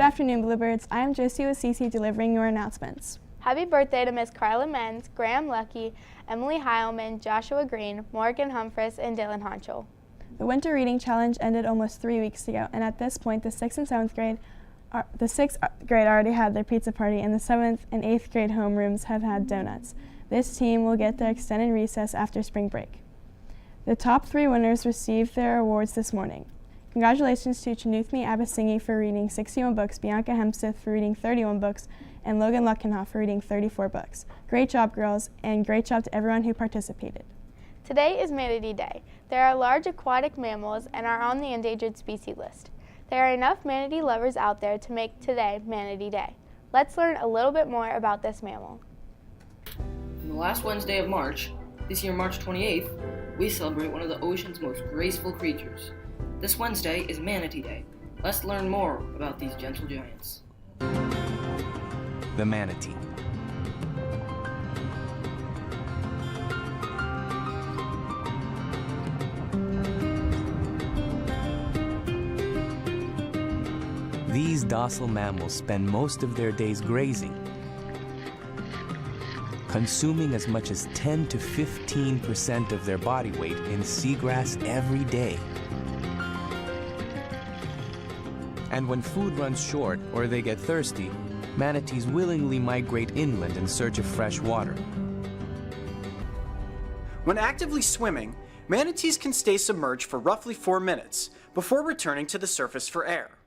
afternoon, Bluebirds. I am Josie with CC delivering your announcements. Happy birthday to Miss Carla Menz, Graham Lucky, Emily Heilman, Joshua Green, Morgan Humphreys, and Dylan Honchel. The Winter Reading Challenge ended almost 3 weeks ago, and at this point, the 6th and 7th grade already had their pizza party, and the 7th and 8th grade homerooms have had donuts. This team will get their extended recess after spring break. The top 3 winners received their awards this morning. Congratulations to Chanuthmi Abasinghi for reading 61 books, Bianca Hempstead for reading 31 books, and Logan Luckenhoff for reading 34 books. Great job, girls, and great job to everyone who participated. Today is Manatee Day. There are large aquatic mammals and are on the endangered species list. There are enough manatee lovers out there to make today Manatee Day. Let's learn a little bit more about this mammal. On the last Wednesday of March, this year March 28th, we celebrate one of the ocean's most graceful creatures. This Wednesday is Manatee Day. Let's learn more about these gentle giants. The manatee. These docile mammals spend most of their days grazing, consuming as much as 10 to 15% of their body weight in seagrass every day. And when food runs short or they get thirsty, manatees willingly migrate inland in search of fresh water. When actively swimming, manatees can stay submerged for roughly 4 minutes before returning to the surface for air.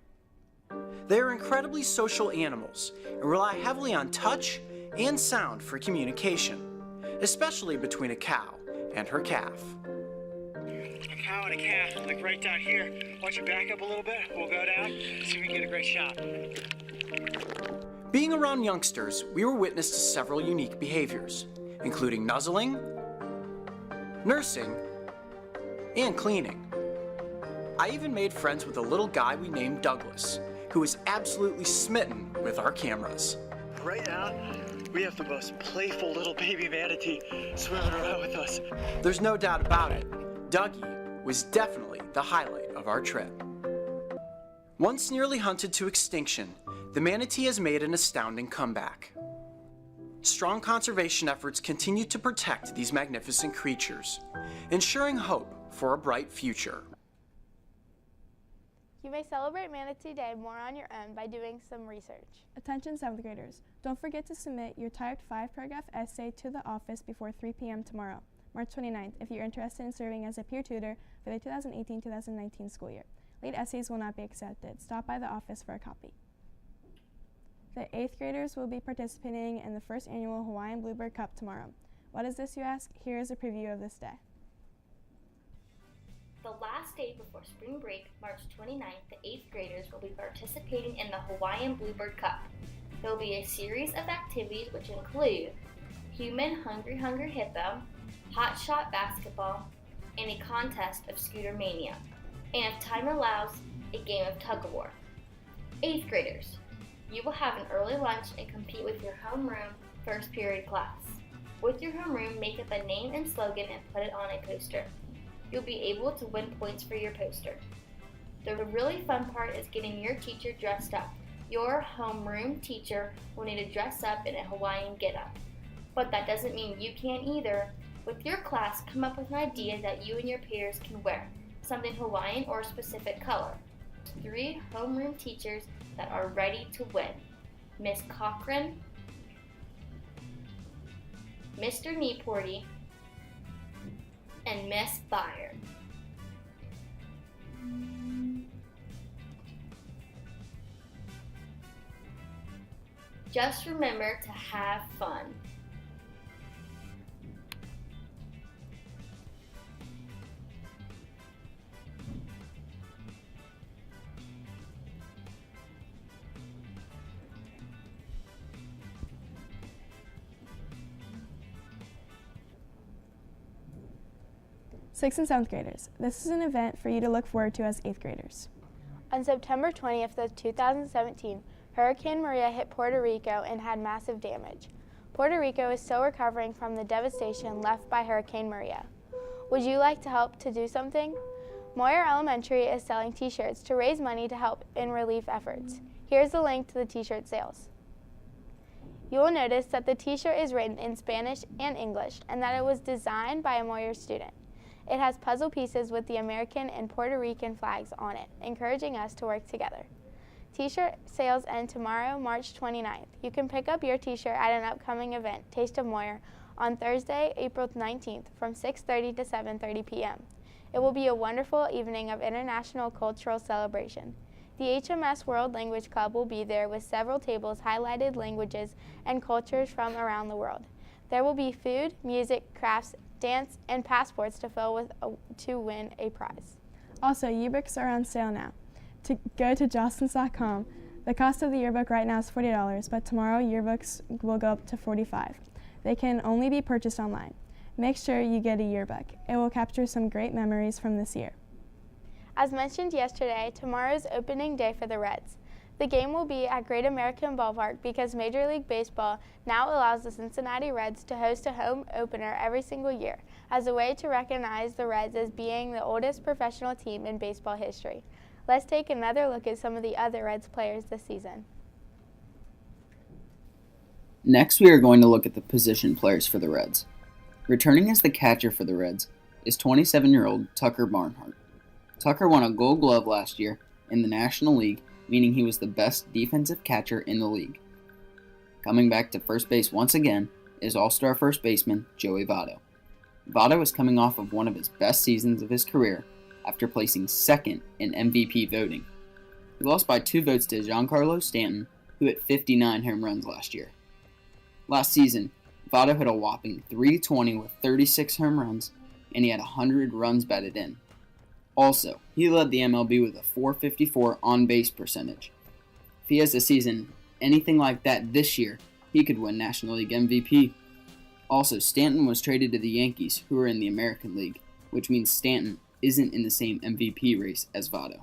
They are incredibly social animals and rely heavily on touch and sound for communication, especially between a cow and her calf. A cow and a calf, like right down here. Why don't you back up a little bit? We'll go down, see if we can get a great shot. Being around youngsters, we were witness to several unique behaviors, including nuzzling, nursing, and cleaning. I even made friends with a little guy we named Douglas, who was absolutely smitten with our cameras. Right now, we have the most playful little baby manatee swimming around with us. There's no doubt about it, Dougie was definitely the highlight of our trip. Once nearly hunted to extinction, the manatee has made an astounding comeback. Strong conservation efforts continue to protect these magnificent creatures, ensuring hope for a bright future. You may celebrate Manatee Day more on your own by doing some research. Attention 7th graders, don't forget to submit your typed 5-paragraph essay to the office before 3 p.m. tomorrow, March 29th, if you're interested in serving as a peer tutor for the 2018-2019 school year. Late essays will not be accepted. Stop by the office for a copy. The 8th graders will be participating in the first annual Hawaiian Bluebird Cup tomorrow. What is this, you ask? Here is a preview of this day. The last day before spring break, March 29th, the 8th graders will be participating in the Hawaiian Bluebird Cup. There will be a series of activities which include Human Hungry Hungry Hippo, Hot Shot Basketball, and a contest of Scooter Mania, and if time allows, a game of tug-of-war. 8th graders, you will have an early lunch and compete with your homeroom first period class. With your homeroom, make up a name and slogan and put it on a poster. You'll be able to win points for your poster. The really fun part is getting your teacher dressed up. Your homeroom teacher will need to dress up in a Hawaiian get-up. But that doesn't mean you can't either. With your class, come up with an idea that you and your peers can wear, something Hawaiian or a specific color. 3 homeroom teachers that are ready to win: Miss Cochran, Mr. Neporty, and Miss Byer. Just remember to have fun. Sixth and 7th graders, this is an event for you to look forward to as 8th graders. On September 20th of 2017, Hurricane Maria hit Puerto Rico and had massive damage. Puerto Rico is still recovering from the devastation left by Hurricane Maria. Would you like to help to do something? Moyer Elementary is selling t-shirts to raise money to help in relief efforts. Here's a link to the t-shirt sales. You will notice that the t-shirt is written in Spanish and English and that it was designed by a Moyer student. It has puzzle pieces with the American and Puerto Rican flags on it, encouraging us to work together. T-shirt sales end tomorrow, March 29th. You can pick up your t-shirt at an upcoming event, Taste of Moyer, on Thursday, April 19th from 6:30 to 7:30 p.m. It will be a wonderful evening of international cultural celebration. The HMS World Language Club will be there with several tables highlighted languages and cultures from around the world. There will be food, music, crafts, dance, and passports to win a prize. Also, yearbooks are on sale now. To go to jostens.com. The cost of the yearbook right now is $40, but tomorrow yearbooks will go up to $45. They can only be purchased online. Make sure you get a yearbook. It will capture some great memories from this year. As mentioned yesterday, tomorrow's opening day for the Reds. The game will be at Great American Ballpark because Major League Baseball now allows the Cincinnati Reds to host a home opener every single year as a way to recognize the Reds as being the oldest professional team in baseball history. Let's take another look at some of the other Reds players this season. Next, we are going to look at the position players for the Reds. Returning as the catcher for the Reds is 27-year-old Tucker Barnhart. Tucker won a Gold Glove last year in the National League, meaning he was the best defensive catcher in the league. Coming back to first base once again is All-Star first baseman Joey Votto. Votto is coming off of one of his best seasons of his career after placing second in MVP voting. He lost by 2 votes to Giancarlo Stanton, who hit 59 home runs last year. Last season, Votto hit a whopping .320 with 36 home runs, and he had 100 runs batted in. Also, he led the MLB with a .454 on-base percentage. If he has a season anything like that this year, he could win National League MVP. Also, Stanton was traded to the Yankees, who are in the American League, which means Stanton isn't in the same MVP race as Votto.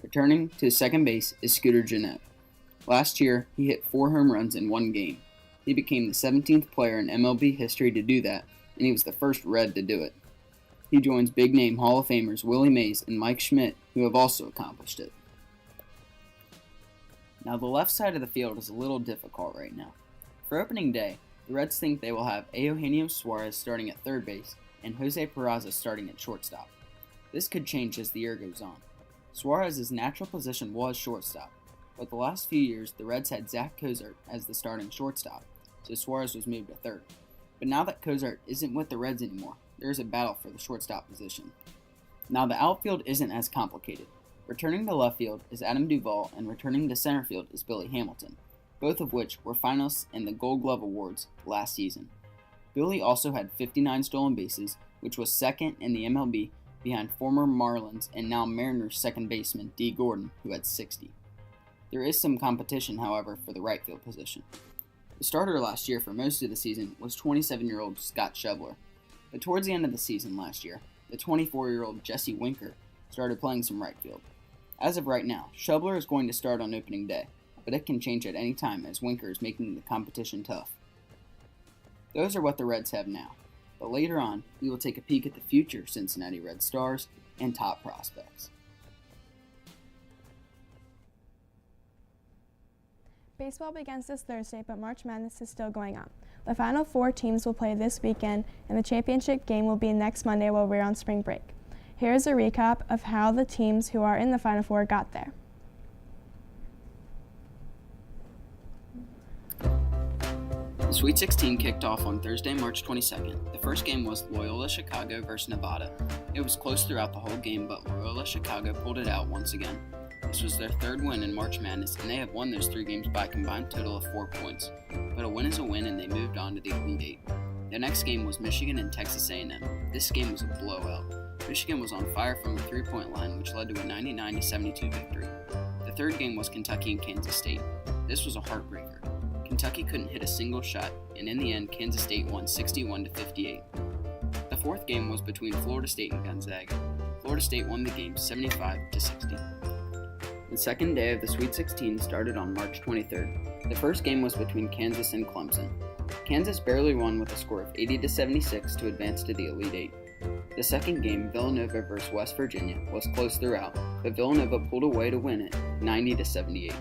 Returning to second base is Scooter Gennett. Last year, he hit 4 home runs in 1 game. He became the 17th player in MLB history to do that, and he was the first Red to do it. He joins big-name Hall of Famers Willie Mays and Mike Schmidt, who have also accomplished it. Now, the left side of the field is a little difficult right now. For opening day, the Reds think they will have Eugenio Suarez starting at third base and Jose Peraza starting at shortstop. This could change as the year goes on. Suarez's natural position was shortstop, but the last few years the Reds had Zach Cozart as the starting shortstop, so Suarez was moved to third. But now that Cozart isn't with the Reds anymore, there is a battle for the shortstop position. Now the outfield isn't as complicated. Returning to left field is Adam Duvall, and returning to center field is Billy Hamilton, both of which were finalists in the Gold Glove Awards last season. Billy also had 59 stolen bases, which was second in the MLB behind former Marlins and now Mariners second baseman Dee Gordon, who had 60. There is some competition, however, for the right field position. The starter last year for most of the season was 27-year-old Scott Schebler, but towards the end of the season last year, the 24-year-old Jesse Winker started playing some right field. As of right now, Schebler is going to start on opening day, but it can change at any time as Winker is making the competition tough. Those are what the Reds have now, but later on, we will take a peek at the future Cincinnati Red stars and top prospects. Baseball begins this Thursday, but March Madness is still going on. The final 4 teams will play this weekend, and the championship game will be next Monday while we're on spring break. Here is a recap of how the teams who are in the Final Four got there. The Sweet 16 kicked off on Thursday, March 22nd. The first game was Loyola Chicago versus Nevada. It was close throughout the whole game, but Loyola Chicago pulled it out once again. This was their 3rd win in March Madness, and they have won those 3 games by a combined total of 4 points. But a win is a win, and they moved on to the Elite 8. Their next game was Michigan and Texas A&M. This game was a blowout. Michigan was on fire from the 3-point line, which led to a 99-72 victory. The 3rd game was Kentucky and Kansas State. This was a heartbreaker. Kentucky couldn't hit a single shot, and in the end, Kansas State won 61-58. The 4th game was between Florida State and Gonzaga. Florida State won the game 75-60. The second day of the Sweet 16 started on March 23rd. The first game was between Kansas and Clemson. Kansas barely won with a score of 80-76 to advance to the Elite 8. The second game, Villanova vs. West Virginia, was close throughout, but Villanova pulled away to win it, 90-78.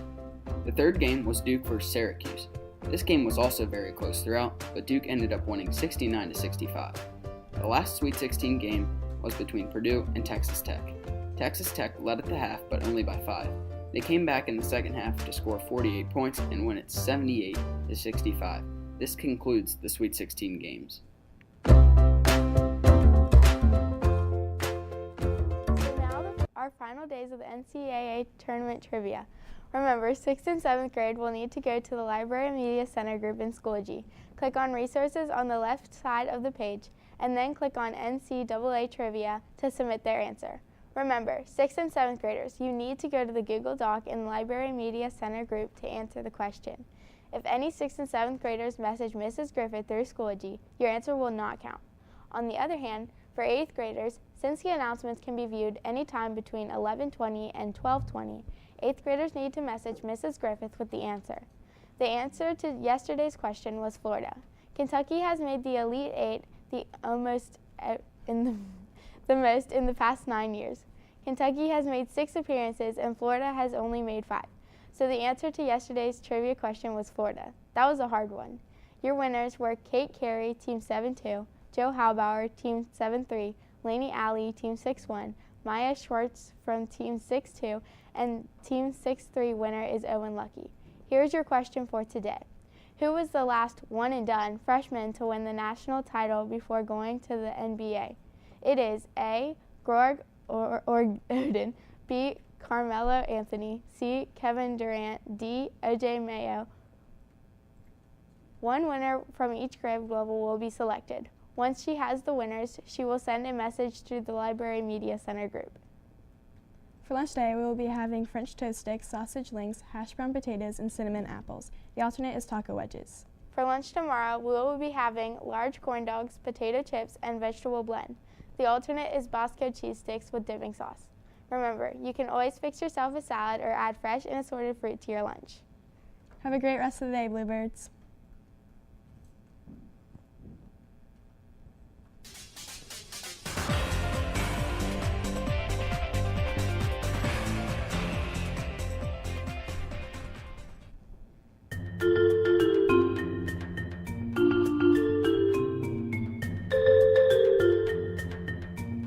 The third game was Duke vs. Syracuse. This game was also very close throughout, but Duke ended up winning 69-65. The last Sweet 16 game was between Purdue and Texas Tech. Texas Tech led at the half, but only by 5. They came back in the second half to score 48 points and win it 78-65. This concludes the Sweet 16 games. So now our final days of the NCAA tournament trivia. Remember, 6th and 7th grade will need to go to the Library Media Center group in Schoology. Click on Resources on the left side of the page, and then click on NCAA Trivia to submit their answer. Remember, 6th and 7th graders, you need to go to the Google Doc in the Library Media Center group to answer the question. If any 6th and 7th graders message Mrs. Griffith through Schoology, your answer will not count. On the other hand, for 8th graders, since the announcements can be viewed anytime between 11:20 and 12:20, 8th graders need to message Mrs. Griffith with the answer. The answer to yesterday's question was Florida. Kentucky has made the Elite Eight the most in the past 9 years. Kentucky has made 6 appearances and Florida has only made 5. So the answer to yesterday's trivia question was Florida. That was a hard one. Your winners were Kate Carey, Team 7-2, Joe Halbauer, Team 7-3, Lainey Alley, Team 6-1, Maya Schwartz from Team 6-2, and Team 6-3 winner is Owen Lucky. Here's your question for today. Who was the last one-and-done freshman to win the national title before going to the NBA? It is A. Greg Oden, B. Carmelo Anthony, C. Kevin Durant, D. O.J. Mayo. One winner from each grade level will be selected. Once she has the winners, she will send a message to the Library Media Center group. For lunch today, we will be having French toast sticks, sausage links, hash brown potatoes, and cinnamon apples. The alternate is taco wedges. For lunch tomorrow, we will be having large corn dogs, potato chips, and vegetable blend. The alternate is Bosco cheese sticks with dipping sauce. Remember, you can always fix yourself a salad or add fresh and assorted fruit to your lunch. Have a great rest of the day, Bluebirds.